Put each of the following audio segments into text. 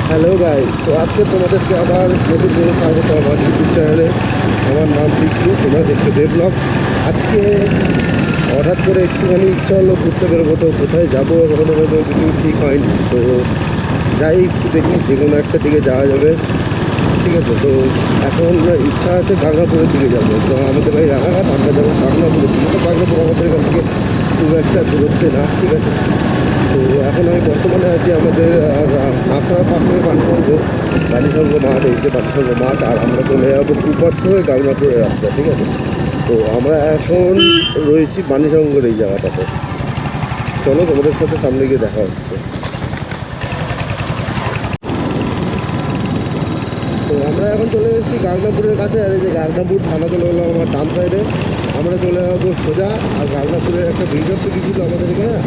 Hello guy, তো আজকে তোমাদেরকে আবার নতুন করে স্বাগত আমার ইউটিউব চ্যানেলে। আমার নাম বিষ্ণু, তোমরা দেখছো দেবব্লগ। আজকে হঠাৎ করে একটুখানি ইচ্ছা হলো ঘুরতে বেরোবো, তো কোথায় যাবো এখনো পর্যন্ত কিছু ঠিক হয়নি। তো যাই একটু দেখি, যে কোনো একটা দিকে যাওয়া যাবে, ঠিক আছে। তো এখন ইচ্ছা আছে গাংনাপুরের দিকে যাবো। তো আমাদের ভাই রানাঘাট, আমরা যাবো গাংনাপুরের দিকে। তো গাংনাপুর আমাদের এখান থেকে খুব একটা দূরত্বে না, ঠিক আছে। তো এখন আমি বর্তমানে আছি আমাদের নাসার পাশে বাণীসংঘ মাঠ, এই যে বাণীসংঘ মাঠ, আর আমরা চলে যাবো কুপার্স হয়ে গাংনাপুরের রাস্তা, ঠিক আছে। তো আমরা এখন রয়েছি বাণীসংঘের এই জায়গাটাতে। চলো তোমাদের সাথে সামনে গিয়ে দেখা হচ্ছে। তো আমরা এখন চলে এসেছি গাংনাপুরের কাছে, আর এই যে গাংনাপুর থানা চলে গেলো আমার ডান সাইডে। আমরা চলে যাবো সোজা। আর গাংনাপুরের একটা বিজ্ঞপ্তি কি ছিল, আমাদের এখানে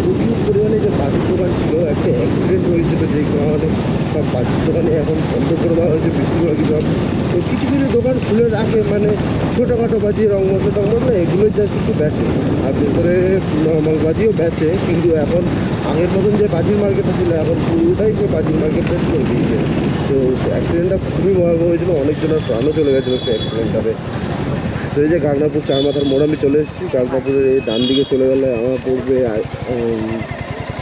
প্রচুর পরিমাণে যে বাজির দোকান ছিল, একটা অ্যাক্সিডেন্ট হয়েছিল, যেই কারণে সব বাজির দোকানে এখন বন্ধ করে দেওয়া হয়েছে বেশিরভাগই সব। তো কিছু কিছু দোকান খুলে রাখে, মানে ছোটোখাটো বাজি, রংমশলা টংমশলা এগুলোই যা কিছু বেচে, আর ভেতরে নর্মাল বাজিও বেচে। কিন্তু এখন আগের মতন যে বাজির মার্কেটটা ছিল, এখন পুরোটাই সে বাজির মার্কেটটা করে দিয়েছে। তো অ্যাক্সিডেন্টটা খুবই ভয়াবহ হয়েছিল, অনেকজনের প্রাণও চলে গেছিলো সেই অ্যাক্সিডেন্টটাতে। তো এই যে গাংনাপুর চার মাথার মোড় আমি চলে এসেছি। গাংনাপুরের এই ডান দিকে চলে গেলে আমার পড়বে,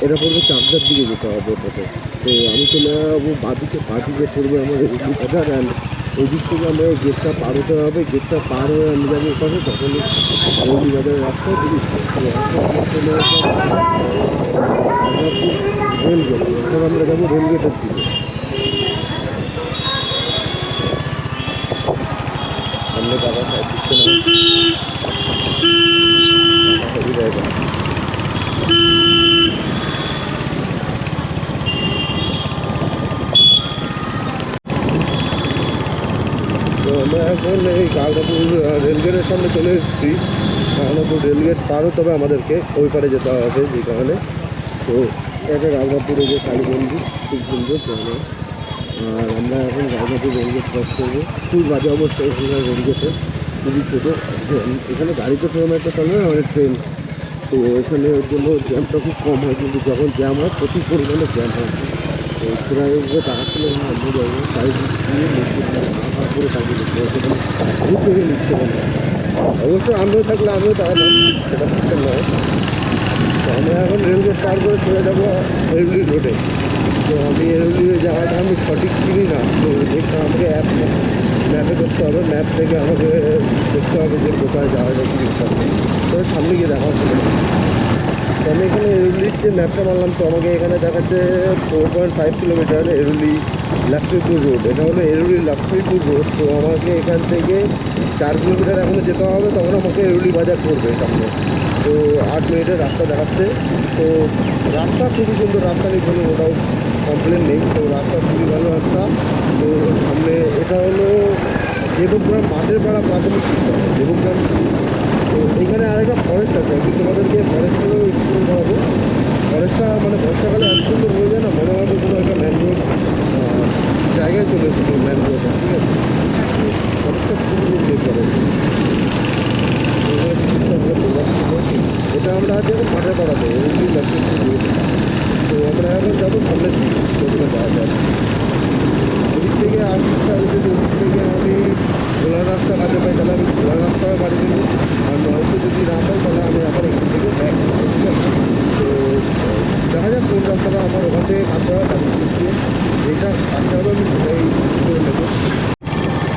এটা পড়বে চাকদার দিকে যেতে হবে ওটাতে। তো আমি চলে যাবো বাদিকে পড়বে আমার এগুলি বাজার। অ্যান্ড ওই দিক থেকে আমরা গেটটা পার হতে হবে, গেটটা পার হয়ে আমি যাবো ওখানে, তখন এগুলি বাজারের রাস্তায় দিদি চলে রেলগেট। এখন আমরা যাবো রেলগেটের দিকে। সামনে বাবা সাইড দিচ্ছে না, হেভি জায়গা। তো আমরা এখন এই গাংনাপুর রেলগেটের সামনে চলে এসেছি। গাংনাপুর রেলগেট পার হতে হবে আমাদেরকে, ওই পারে যেতে হবে যে কারণে। তো এটা গাংনাপুরে যে কালী মন্দির, খুব সুন্দর জায়গা। আর আমরা এখন গাংনাপুর রেলগেট ক্রস করবো। খুব বাজে অবস্থা এখানকার রেলগেটে, খুবই ছোটো। এখানে গাড়িতে সেরকম একটা চলে না, মানে ট্রেন। তো এখানে ওর জন্য জ্যামটা খুব কম হয়, কিন্তু যখন জ্যাম হয় প্রচুর পরিমাণে জ্যাম হয়। তো সেখানে টাকাগুলো অন্য জায়গায় গাড়ি দিয়ে করে কাজে নিচ্ছে, সেখানে ঘুর থেকে নিচ্ছে না। অবশ্যই আমিও থাকলে আমিও দাঁড়ালাম, সেটা সিস্টেম নয়। তো আমরা এখন রেলগেট পার করে চলে যাবো এরুলি রোডে। তো আমি এরুলি যাওয়াটা আমি সঠিক চিনি না, তো দেখতে আমাকে ম্যাপে করতে হবে। ম্যাপ থেকে আমাকে দেখতে হবে যে কোথায় যাওয়া যায়, কি সামনে। তো সামনে গিয়ে দেখা হচ্ছে। তো আমি এখানে এরুলির যে ম্যাপটা মারলাম, তো আমাকে এখানে দেখাচ্ছে 4.5 কিলোমিটার এরুলি লক্ষ্মীপুর রোড। এটা হলো এরুলি লক্ষ্মীপুর রোড। তো আমাকে এখান থেকে 4 কিলোমিটার এখনও যেতে হবে, তখন আমাকে এরুলি বাজার পড়বে সামনে। তো 8 মিনিটের রাস্তা দেখাচ্ছে। তো রাস্তা খুবই সুন্দর, রাস্তা নেই কোনো, ওটাও কমপ্লেন নেই। তো রাস্তা খুবই ভালো রাস্তা। তো সামনে এটা হলো দেবগ্রাম মাঠের পাড়া প্রাথমিক বিদ্যালয়, দেবগ্রাম। তো এখানে আরেকটা ফরেস্ট আছে, কিন্তু তোমাদেরকে ফরেস্টগুলো একটু দেখাবো। ফরেস্টটা মানে বর্ষাকালে এত সুন্দর হয়ে যায় না, মনে হবে কোনো একটা ম্যানগ্রোভ জায়গায় চলে এসেছে, ম্যানগ্রোভটা, ঠিক আছে। ফরেস্টটা খুবই সুন্দর ফরেস্ট। এটা আমরা আছি এখন মাঠের পাড়াতে, এরকম লক্ষ্মীপুর। তো আমরা এখন যাবো সামনের দিকে, সেগুলো যাওয়া যায়। ওদিক থেকে আসতে হবে, যদি ওদিক থেকে আমি খোলা রাস্তা কাজে পাই, তাহলে আমি খোলা রাস্তায় বাড়ি দেবো। আর নয়তো যদি না পাই, তাহলে আমি আবার এখান থেকে ব্যাক করবো, ঠিক আছে। তো দেখা যাক কোন রাস্তাটা আমার ওখান থেকে কাটতে হবে, বাড়ি দিয়ে যেটা কাটতে হবে আমি সেটাই করে নেবো।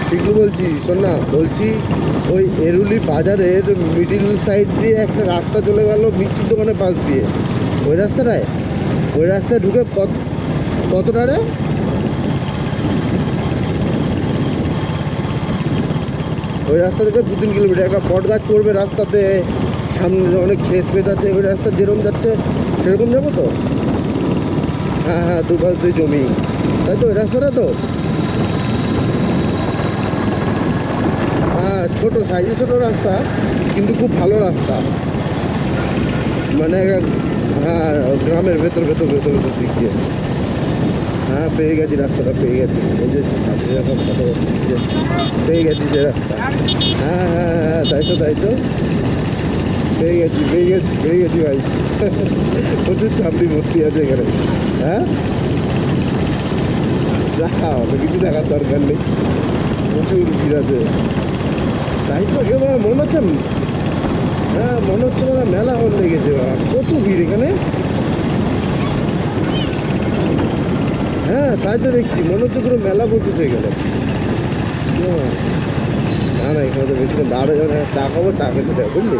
ঠিকই বলছি, শোন না, বলছি ওই এরুলি বাজারের মিডিল সাইড দিয়ে একটা রাস্তা চলে গেল মিষ্টির দোকানের পাশ দিয়ে, ওই রাস্তাটায় ঢুকে কতটা রে? ওই রাস্তা থেকে 2-3 কিলোমিটার একটা বট গাছ পড়বে রাস্তাতে, সামনে অনেক ক্ষেত ফেত আছে। ওই রাস্তা যেরকম যাচ্ছে সেরকম যাবো তো? হ্যাঁ হ্যাঁ, দুপাশ দিয়ে জমি, তাই তো ওই রাস্তাটা তো। হ্যাঁ, ছোটো সাইজে ছোটো রাস্তা, কিন্তু খুব ভালো রাস্তা, মানে হ্যাঁ গ্রামের ভেতর দিক দিয়ে। হ্যাঁ পেয়ে গেছি, রাস্তাটা পেয়ে গেছি। এই যে ছাত্রী এখন কথা বলছে, পেয়ে গেছি সে রাস্তা। হ্যাঁ হ্যাঁ হ্যাঁ, তাই তো পেয়ে গেছি ভাই। প্রচুর ছাত্রী ভর্তি আছে এখানে। হ্যাঁ অত কিছু দেখার দরকার নেই, প্রচুর ভিড় আছে। তাই তো এবার মনে হচ্ছে, হ্যাঁ মনে হচ্ছে মানে মেলা হল লেগেছে, কত ভিড় এখানে। হ্যাঁ তাই তো দেখছি, মনে হচ্ছে পুরো মেলা বসেছে এখানে। না না এখানে তো বেশিক্ষণ দাঁড়ানো যাবে না, চা খাবো, চা খেতে দেয় বুঝলি।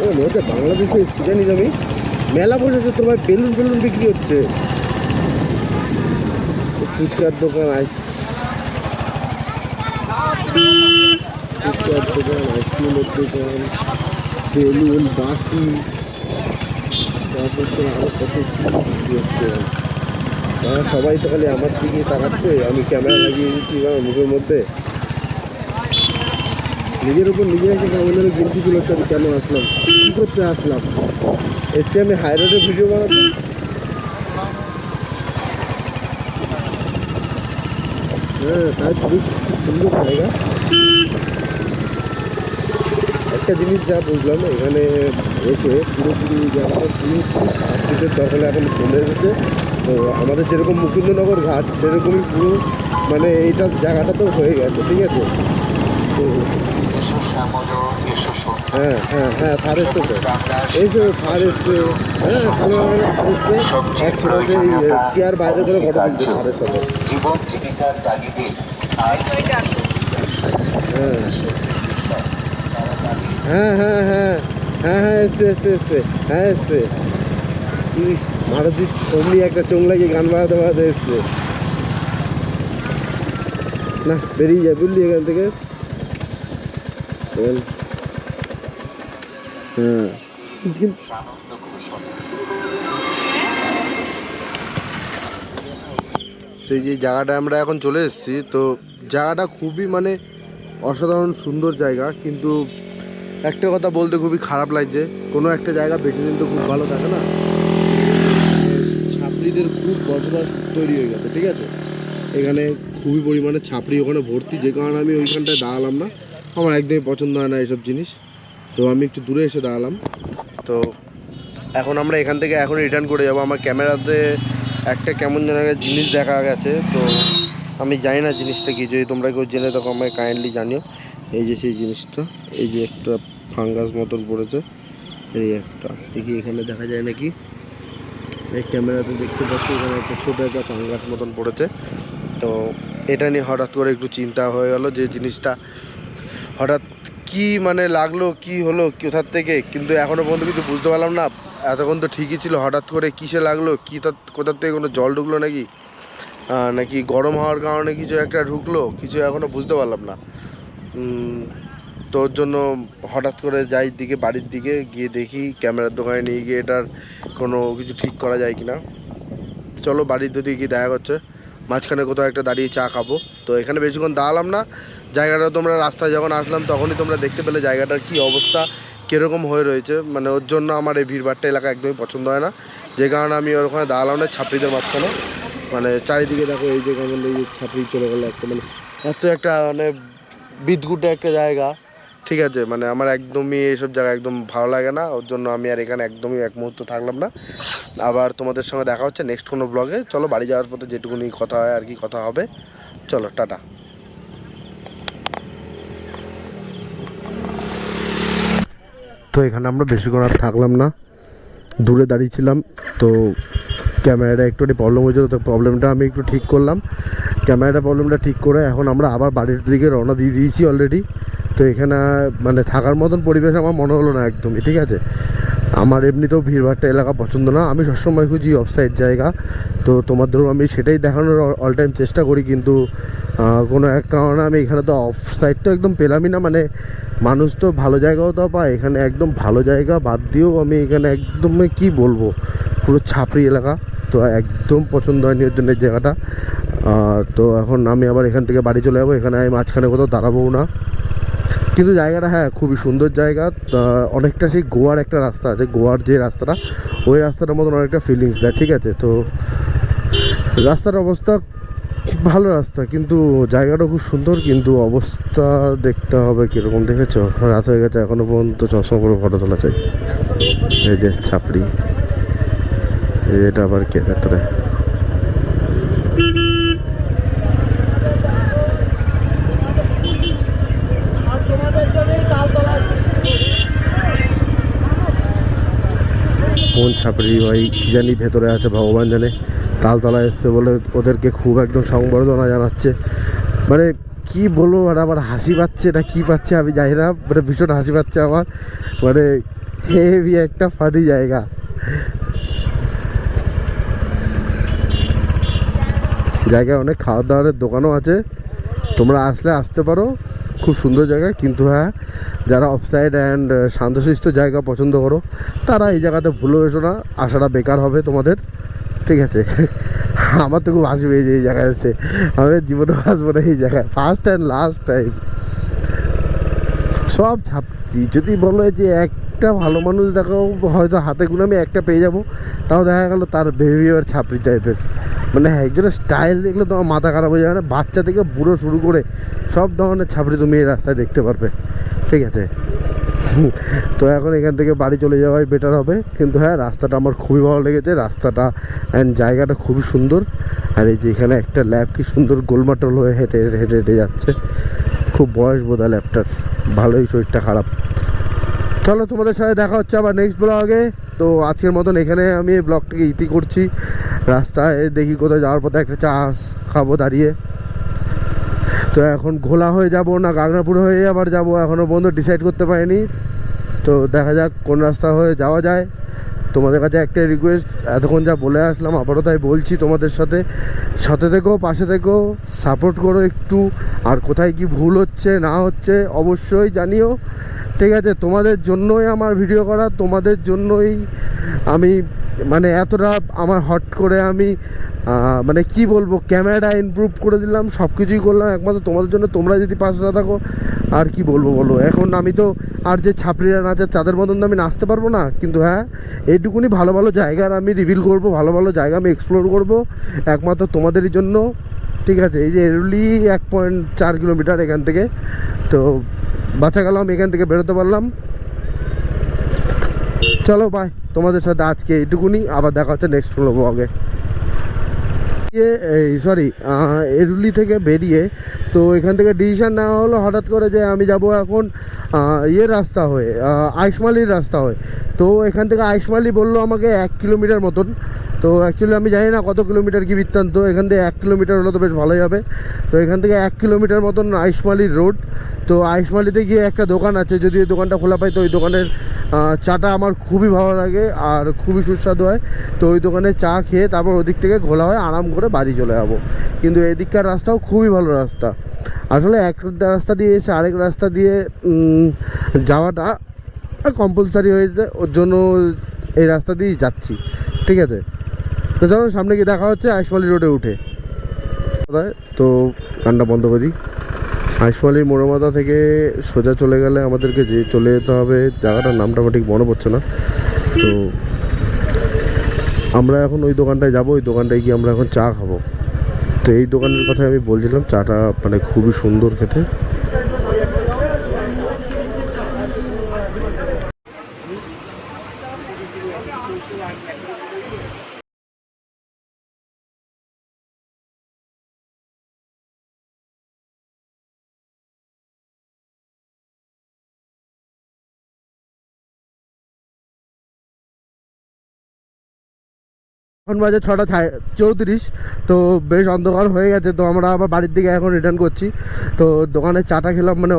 ও মনে হচ্ছে বাংলাদেশে এসছি জানিস আমি, মেলা বসেছে তো ভাই, বেলুন বেলুন বিক্রি হচ্ছে, ফুচকার দোকান, ফুচকার দোকান, আইসক্রিমের দোকান, বেলুন, বাসি, তারপর তো আরো কত বিক্রি হচ্ছে। তারা সবাই তো খালি আমার দিকে তাকাচ্ছে, আমি ক্যামেরা লাগিয়ে দিচ্ছি আমার মুখের মধ্যে, নিজের উপর নিজে একটা কেমন যেন গিলটি ফিল হচ্ছে, আমি কেন আসলাম, কী করতে আসলাম। এর চেয়ে আমি হাই রোডে ভিডিও বানাচ্ছি। হ্যাঁ তাই খুবই সুন্দর জায়গা। একটা জিনিস যা বুঝলাম, এখানে এসে পুরোপুরি জায়গাটা পুরো সার্ভিসের দরকারে এখন চলে এসেছে। তো আমাদের যেরকম মুকুন্দনগর ঘাট সেরকমই পুরো মানে এইটা জায়গাটা তো হয়ে গেছে, ঠিক আছে। তো হ্যাঁ হ্যাঁ হ্যাঁ থার এসছে তো, এইসব থার এসছে, হ্যাঁ থার এসছে, এক ছোটো সেই চেয়ার বাইরে ধরে ফটো তুলছে থারের সাথে। হ্যাঁ হ্যাঁ হ্যাঁ হ্যাঁ হ্যাঁ এসছে এসছে এসছে, হ্যাঁ এসছে। মারুতি অমনি একটা চোখ লাগিয়ে গান বাজাতে বাজাতে এসছে। না বেরিয়ে যায় বুঝলি এখান থেকে। হ্যাঁ সেই যে জায়গাটা আমরা এখন চলে এসেছি, তো জায়গাটা খুবই মানে অসাধারণ সুন্দর জায়গা, কিন্তু একটা কথা বলতে খুবই খারাপ লাগছে, কোনো একটা জায়গা বেশি দিন তো খুব ভালো থাকে না, ছাপড়িদের খুব বসবাস তৈরি হয়ে গেছে, ঠিক আছে। এখানে খুবই পরিমাণে ছাপড়ি ওখানে ভর্তি, যে কারণে আমি ওইখানটায় দাঁড়ালাম না, আমার একদমই পছন্দ হয় না এইসব জিনিস, তো আমি একটু দূরে এসে দাঁড়ালাম। তো এখন আমরা এখান থেকে এখন রিটার্ন করে যাবো। আমার ক্যামেরাতে একটা কেমন যেন জিনিস দেখা গেছে, তো আমি জানি না জিনিসটা কি, যদি তোমরা কেউ জেনে থাকো আমায় কাইন্ডলি জানিও। এই যে সেই জিনিসটা, এই যে একটা ফাঙ্গাস মতন পড়েছে, এই একটা দেখি এখানে দেখা যায় নাকি, এই ক্যামেরাতে দেখতে পাচ্ছি এখানে একটা ছোটো একটা ফাঙ্গাস মতন পড়েছে। তো এটা নিয়ে হঠাৎ করে একটু চিন্তা হয়ে গেল যে জিনিসটা হঠাৎ কি মানে লাগলো, কি হলো কোথার থেকে, কিন্তু এখনও পর্যন্ত কিছু বুঝতে পারলাম না। এতক্ষণ তো ঠিকই ছিল, হঠাৎ করে কিসে লাগলো, কি কোথার থেকে কোনো জল ঢুকলো নাকি, নাকি গরম হওয়ার কারণে কিছু একটা ঢুকলো, কিছু এখনও বুঝতে পারলাম না। তো ওর জন্য হঠাৎ করে যাই দিকে বাড়ির দিকে গিয়ে দেখি ক্যামেরার দোকানে নিয়ে গিয়ে এটার কোনো কিছু ঠিক করা যায় কিনা। চলো বাড়ির দিকে গিয়ে দেখা করছে, মাঝখানে কোথাও একটা দাঁড়িয়ে চা খাবো। তো এখানে বেশিক্ষণ দাঁড়ালাম না, জায়গাটা তোমরা রাস্তায় যখন আসলাম তখনই তোমরা দেখতে পেলে জায়গাটার কী অবস্থা, কীরকম হয়ে রয়েছে। মানে ওর জন্য আমার এই ভিড়ভাট্টা এলাকা একদমই পছন্দ হয় না, যে কারণে আমি ওখানে দাঁড়ালাম না ছাপড়িদের মাঝখানে। মানে চারিদিকে দেখো এই যে কেমন এই যে ছাপড়ি চলে গেলো একটা, মানে এত একটা মানে বিদঘুটে একটা জায়গা, ঠিক আছে। মানে আমার একদমই এইসব জায়গা একদম ভালো লাগে না, ওর জন্য আমি আর এখানে একদমই এক মুহূর্ত থাকলাম না। আবার তোমাদের সঙ্গে দেখা হচ্ছে নেক্সট কোনো ব্লগে। চলো বাড়ি যাওয়ার পথে যেটুকুনি কথা হয় আর কি কথা হবে, চলো টাটা। তো এখানে আমরা বেশিক্ষণ আর থাকলাম না, দূরে দাঁড়িয়েছিলাম, তো ক্যামেরাটা একটু প্রবলেম হয়েছিল, তো প্রবলেমটা আমি একটু ঠিক করলাম, ক্যামেরাটা প্রবলেমটা ঠিক করে এখন আমরা আবার বাড়ির দিকে রওনা দিয়ে দিয়েছি অলরেডি। তো এখানে মানে থাকার মতন পরিবেশ আমার মনে হলো না একদমই, ঠিক আছে। আমার এমনিতেও ভিড়ভাট্টা এলাকা পছন্দ না, আমি সবসময় খুঁজি অফসাইড জায়গা, তো তোমাদেরও আমি সেটাই দেখানোর অল টাইম চেষ্টা করি, কিন্তু কোনো এক কারণে আমি এখানে তো অফসাইড তো একদম পেলামই না। মানে মানুষ তো ভালো জায়গাও তো পায়, এখানে একদম ভালো জায়গা বাদ দিয়েও আমি এখানে একদম কী বলবো পুরো ছাপড়ি এলাকা, তো একদম পছন্দ হয়নি ওর জন্য জায়গাটা। তো এখন আমি আবার এখান থেকে বাড়ি চলে যাবো, এখানে আমি মাঝখানে কোথাও দাঁড়াবোও না, কিন্তু জায়গাটা হ্যাঁ খুবই সুন্দর জায়গা। অনেকটা সেই গোয়ার একটা রাস্তা আছে, গোয়ার যে রাস্তাটা ওই রাস্তাটার মতন অনেকটা ফিলিংস দেয়, ঠিক আছে। তো রাস্তার অবস্থা ভালো রাস্তা, কিন্তু জায়গাটা খুব সুন্দর, কিন্তু অবস্থা দেখতে হবে কীরকম। দেখেছো রাত হয়ে গেছে, এখনও পর্যন্ত চশমা করে ফটো তোলা চাই। এই যে ছাপড়ি। এটা আবার কে ভেতরে কোন ছাপড়ি ভাই কি জানি ভেতরে আছে ভগবান জানে। তালতলা এসছে বলে ওদেরকে খুব একদম সংবর্ধনা জানাচ্ছে। মানে কি বলবো, আর আবার হাসি পাচ্ছে না কি পাচ্ছে আমি জানি না, মানে ভীষণ হাসি পাচ্ছে আমার। মানে হেভি একটা ফানি জায়গা। জায়গায় অনেক খাওয়া দাওয়ারের দোকানও আছে, তোমরা আসলে আসতে পারো, খুব সুন্দর জায়গা। কিন্তু হ্যাঁ, যারা অফসাইড অ্যান্ড শান্তশিষ্ট জায়গা পছন্দ করো তারা এই জায়গাতে ভুলেও এসো না, আসাটা বেকার হবে তোমাদের, ঠিক আছে? আমার তো খুব হাসি পেয়েছে এই জায়গায় এসে, আমি জীবনে আসবো না এই জায়গায়, ফার্স্ট অ্যান্ড লাস্ট টাইম। সব ছাপড়ি, যদি বলো যে একটা ভালো মানুষ দেখাও, হয়তো হাতে গুনে আমি একটা পেয়ে যাবো, তাও দেখা গেল তার বিহেভিয়ার ছাপড়ি টাইপের। মানে হ্যাঁ, একজনের স্টাইল দেখলে তোমার মাথা খারাপ হয়ে যাবে না, বাচ্চা থেকে বুড়ো শুরু করে সব ধরনের ছাপড়ি তুমি এই রাস্তায় দেখতে পারবে, ঠিক আছে? তো এখন এখান থেকে বাড়ি চলে যাওয়াই বেটার হবে। কিন্তু হ্যাঁ, রাস্তাটা আমার খুবই ভালো লেগেছে, রাস্তাটা অ্যান্ড জায়গাটা খুবই সুন্দর। আর এই যে এখানে একটা ল্যাব কি সুন্দর গোলমাটল হয়ে হেঁটে হেঁটে হেঁটে যাচ্ছে, খুব বয়স বোধহয় ল্যাবটার, ভালোই শরীরটা খারাপ। চলো, তোমাদের সাথে দেখা হচ্ছে আবার নেক্সট ব্লগে। তো আজকের মতন এখানে আমি এই ব্লগটাকে ইতি করছি। রাস্তায় দেখি কোথাও যাওয়ার পথে একটা চা খাবো দাঁড়িয়ে। তো এখন ঘোলা হয়ে যাব না গাগনাপুর হয়ে আবার যাব, এখনও পর্যন্ত ডিসাইড করতে পারিনি। তো দেখা যাক কোন রাস্তা হয়ে যাওয়া যায়। তোমাদের কাছে একটা রিকোয়েস্ট, এতক্ষণ যা বলে আসলাম আবারও তাই বলছি, তোমাদের সাথে থেকো, পাশে থেকো, সাপোর্ট করো একটু। আর কোথায় কি ভুল হচ্ছে না হচ্ছে অবশ্যই জানিও, ঠিক আছে? তোমাদের জন্যই আমার ভিডিও করা, তোমাদের জন্যই আমি মানে এতটা আমার হট করে আমি মানে কি বলবো, ক্যামেরাটা ইমপ্রুভ করে দিলাম, সব কিছুই করলাম একমাত্র তোমাদের জন্য। তোমরা যদি পাশে না থাকো আর কি বলবো বলো। এখন আমি তো আর যে ছাপড়িরা নাচে তাদের মতন তো আমি নাচতে পারবো না, কিন্তু হ্যাঁ, এইটুকুনি ভালো ভালো জায়গার আমি রিভিল করবো, ভালো ভালো জায়গা আমি এক্সপ্লোর করবো একমাত্র তোমাদেরই জন্য, ঠিক আছে? এই যে এরুলি 1.4 কিলোমিটার এখান থেকে, তো বাঁচা গেলাম, এখান থেকে বেরোতে পারলাম। চলো বাই, তোমাদের সাথে আজকে এইটুকুনি, আবার দেখা হচ্ছে নেক্সট ব্লগে। সরি, এরুলি থেকে বেরিয়ে তো এখান থেকে ডিসিশান নেওয়া হলো হঠাৎ করে যে আমি যাব এখন ইয়ের রাস্তা হয়ে, আইসমালির রাস্তা হয়ে। তো এখান থেকে আইসমালি বললো আমাকে 1 কিলোমিটার মতন। তো অ্যাকচুয়ালি আমি জানি না কত কিলোমিটার কি বৃত্তান্ত, এখান থেকে 1 কিলোমিটার হলে তো বেশ ভালোই হবে। তো এখান থেকে 1 কিলোমিটার মতন আইসমালির রোড। তো আইসমালিতে গিয়ে একটা দোকান আছে, যদি ওই দোকানটা খোলা পাই তো ওই দোকানের চাটা আমার খুবই ভালো লাগে আর খুবই সুস্বাদু হয়। তো ওই দোকানে চা খেয়ে তারপর ওদিক থেকে ঘোলা হয়, আরাম করে বাড়ি চলে যাবো। কিন্তু এদিককার রাস্তাও খুবই ভালো রাস্তা। আসলে এক রাস্তা দিয়ে এসে আরেক রাস্তা দিয়ে যাওয়াটা কম্পালসারি হয়েছে, ওর জন্য এই রাস্তা দিয়েই যাচ্ছি, ঠিক আছে? তো চলো সামনে গিয়ে দেখা হচ্ছে আইসমালি রোডে উঠে। তো কানটা বন্ধ করে দিই। আইসমালির মোড়মাথা থেকে সোজা চলে গেলে আমাদেরকে যে চলে যেতে হবে, জায়গাটার নামটা আমার ঠিক মনে পড়ছে না। তো আমরা এখন ওই দোকানটায় যাবো, ওই দোকানটায় গিয়ে আমরা এখন চা খাবো। তো এই দোকানের কথা আমি বলছিলাম, চাটা মানে খুবই সুন্দর খেতে। এখন বাজে 6:34। তো বেশ অন্ধকার হয়ে গেছে, তো আমরা আবার বাড়ির দিকে এখন রিটার্ন করছি। তো দোকানে চাটা খেলাম, মানে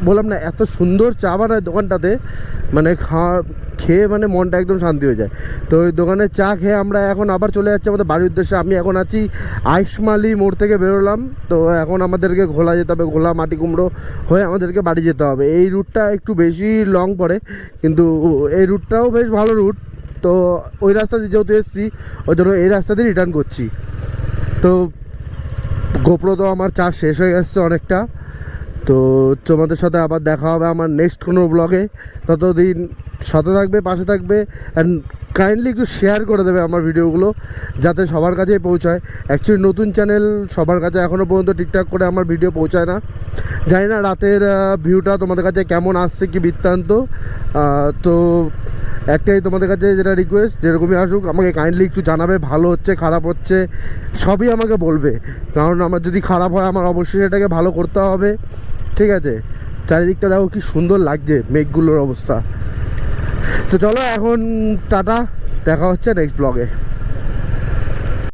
বললাম না এত সুন্দর চা বানায় দোকানটাতে, মানে খেয়ে মানে মনটা একদম শান্তি হয়ে যায়। তো ওই দোকানে চা খেয়ে আমরা এখন আবার চলে যাচ্ছি আমাদের বাড়ির উদ্দেশ্যে। আমি এখন আছি আইসমালি মোড় থেকে বেরোলাম। তো এখন আমাদেরকে ঘোলা যেতে হবে, ঘোলা মাটি কুমড়ো হয়ে আমাদেরকে বাড়ি যেতে হবে। এই রুটটা একটু বেশি লং পড়ে, কিন্তু এই রুটটাও বেশ ভালো রুট। তো ওই রাস্তা দিয়ে যেহেতু এসেছি ওই জন্য এই রাস্তা দিয়ে রিটার্ন করছি। তো গোপ্রো তো আমার চার্জ শেষ হয়ে গেছে অনেকটা। তো তোমাদের সাথে আবার দেখা হবে আমার নেক্সট কোনো ব্লগে। ততদিন সাথে থাকবে, পাশে থাকবে, অ্যান্ড কাইন্ডলি একটু শেয়ার করে দেবে আমার ভিডিওগুলো, যাতে সবার কাছেই পৌঁছায়। অ্যাকচুয়ালি নতুন চ্যানেল, সবার কাছে এখনও পর্যন্ত ঠিকঠাক করে আমার ভিডিও পৌঁছায় না। জানি না রাতের ভিউটা তোমাদের কাছে কেমন আসছে, কি বৃত্তান্ত। তো একটাই তোমাদের কাছে যেটা রিকোয়েস্ট, যেরকমই আসুক আমাকে কাইন্ডলি একটু জানাবে, ভালো হচ্ছে খারাপ হচ্ছে সবই আমাকে বলবে, কারণ আমার যদি খারাপ হয় আমার অবশ্যই সেটাকে ভালো করতে হবে, ঠিক আছে। চারিদিকটা দেখো কি সুন্দর লাগছে মেঘগুলোর অবস্থা। তো চলো এখন টাটা, দেখা হচ্ছে নেক্সট ব্লগে।